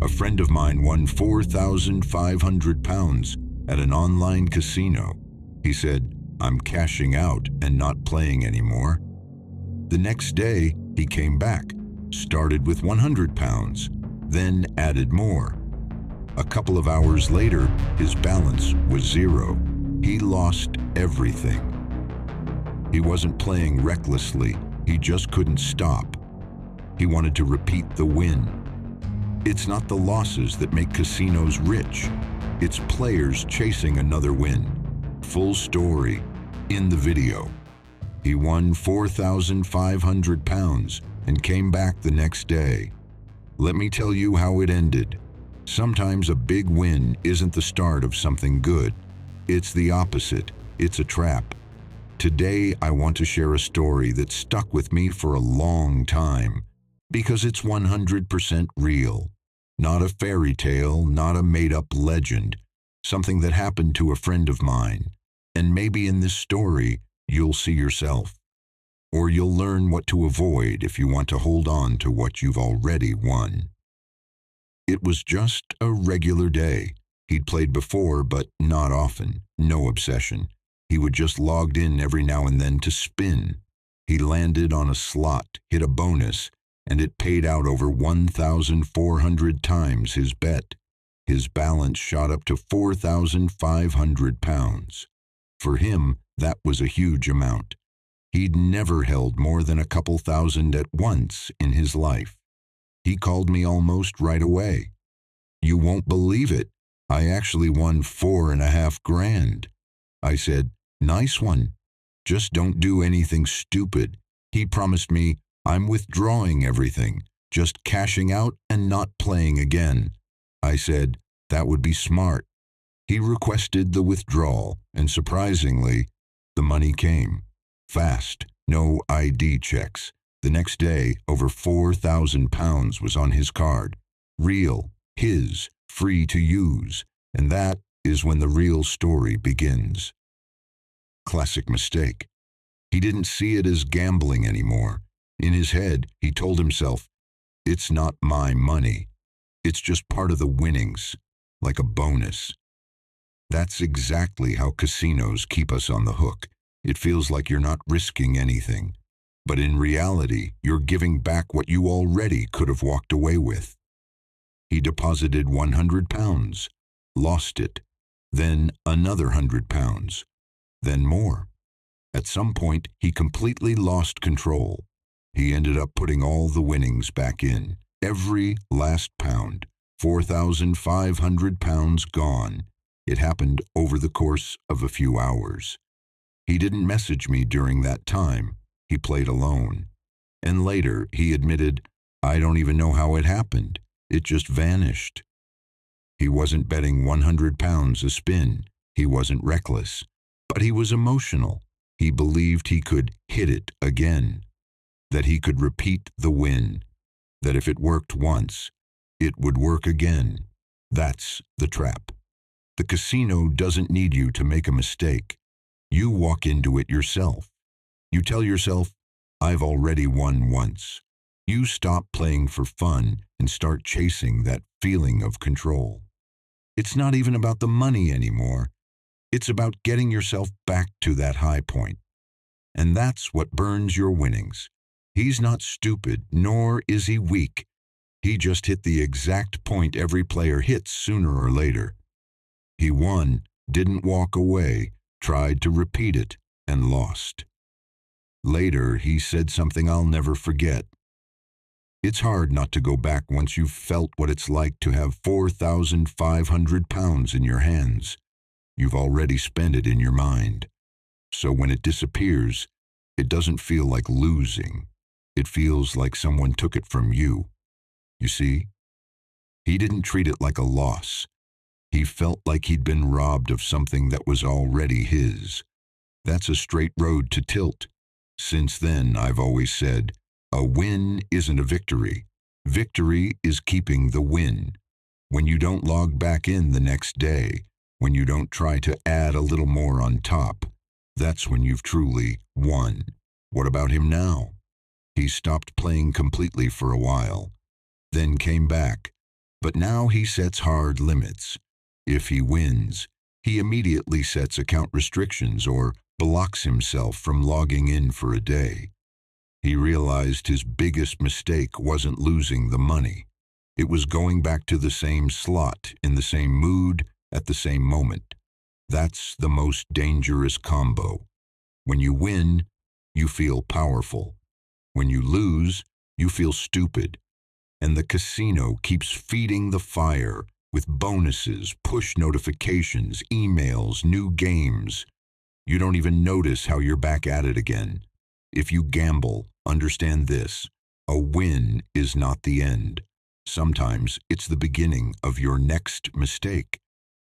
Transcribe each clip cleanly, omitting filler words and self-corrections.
A friend of mine won 4,500 pounds at an online casino. He said, "I'm cashing out and not playing anymore." The next day, he came back, started with 100 pounds, then added more. A couple of hours later, his balance was zero. He lost everything. He wasn't playing recklessly, he just couldn't stop. He wanted to repeat the win. It's not the losses that make casinos rich. It's players chasing another win. Full story in the video. He won 4,500 pounds and came back the next day. Let me tell you how it ended. Sometimes a big win isn't the start of something good. It's the opposite. It's a trap. Today, I want to share a story that stuck with me for a long time because it's 100% real. Not a fairy tale, not a made-up legend. Something that happened to a friend of mine. And maybe in this story, you'll see yourself. Or you'll learn what to avoid if you want to hold on to what you've already won. It was just a regular day. He'd played before, but not often. No obsession. He would just logged in every now and then to spin. He landed on a slot, hit a bonus, and it paid out over 1,400 times his bet. His balance shot up to 4,500 pounds. For him, that was a huge amount. He'd never held more than a couple thousand at once in his life. He called me almost right away. "You won't believe it. I actually won 4.5 grand. I said, "Nice one. Just don't do anything stupid." He promised me, "I'm withdrawing everything, just cashing out and not playing again." I said, "That would be smart." He requested the withdrawal, and surprisingly, the money came. Fast, no ID checks. The next day, over 4,000 pounds was on his card. Real, his, free to use. And that is when the real story begins. Classic mistake. He didn't see it as gambling anymore. In his head, he told himself, "It's not my money. It's just part of the winnings, like a bonus." That's exactly how casinos keep us on the hook. It feels like you're not risking anything. But in reality, you're giving back what you already could have walked away with. He deposited 100 pounds, lost it, then another 100 pounds, then more. At some point, he completely lost control. He ended up putting all the winnings back in. Every last pound, 4,500 pounds gone. It happened over the course of a few hours. He didn't message me during that time. He played alone. And later, he admitted, "I don't even know how it happened. It just vanished." He wasn't betting 100 pounds a spin. He wasn't reckless. But he was emotional. He believed he could hit it again. That he could repeat the win. That if it worked once, it would work again. That's the trap. The casino doesn't need you to make a mistake. You walk into it yourself. You tell yourself, "I've already won once." You stop playing for fun and start chasing that feeling of control. It's not even about the money anymore. It's about getting yourself back to that high point. And that's what burns your winnings. He's not stupid, nor is he weak. He just hit the exact point every player hits sooner or later. He won, didn't walk away, tried to repeat it, and lost. Later, he said something I'll never forget. "It's hard not to go back once you've felt what it's like to have 4,500 pounds in your hands. You've already spent it in your mind. So when it disappears, it doesn't feel like losing. It feels like someone took it from you. You see? He didn't treat it like a loss. He felt like he'd been robbed of something that was already his. That's a straight road to tilt. Since then, I've always said, a win isn't a victory. Victory is keeping the win. When you don't log back in the next day, when you don't try to add a little more on top, that's when you've truly won. What about him now? He stopped playing completely for a while, then came back, But now he sets hard limits. If he wins, he immediately sets account restrictions or blocks himself from logging in for a day. He realized his biggest mistake wasn't losing the money. It was going back to the same slot, in the same mood, at the same moment. That's the most dangerous combo. When you win, you feel powerful. When you lose, you feel stupid. And the casino keeps feeding the fire with bonuses, push notifications, emails, new games. You don't even notice how you're back at it again. If you gamble, understand this: a win is not the end. Sometimes it's the beginning of your next mistake.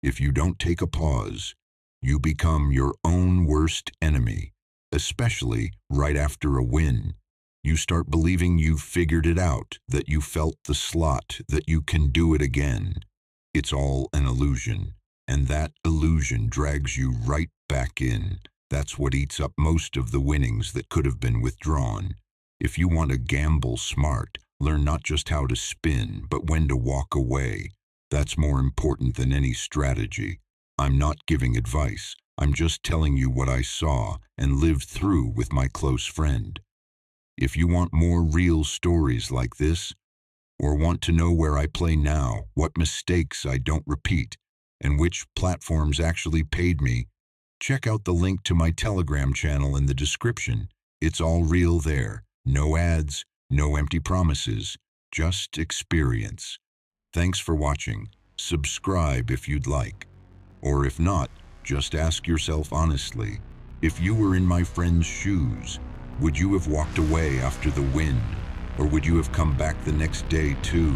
If you don't take a pause, you become your own worst enemy, especially right after a win. You start believing you've figured it out, that you felt the slot, that you can do it again. It's all an illusion, and that illusion drags you right back in. That's what eats up most of the winnings that could have been withdrawn. If you want to gamble smart, learn not just how to spin, but when to walk away. That's more important than any strategy. I'm not giving advice. I'm just telling you what I saw and lived through with my close friend. If you want more real stories like this, or want to know where I play now, what mistakes I don't repeat, and which platforms actually paid me, check out the link to my Telegram channel in the description. It's all real there. No ads, no empty promises, just experience. Thanks for watching. Subscribe if you'd like. Or if not, just ask yourself honestly, if you were in my friend's shoes, would you have walked away after the win? Or would you have come back the next day too?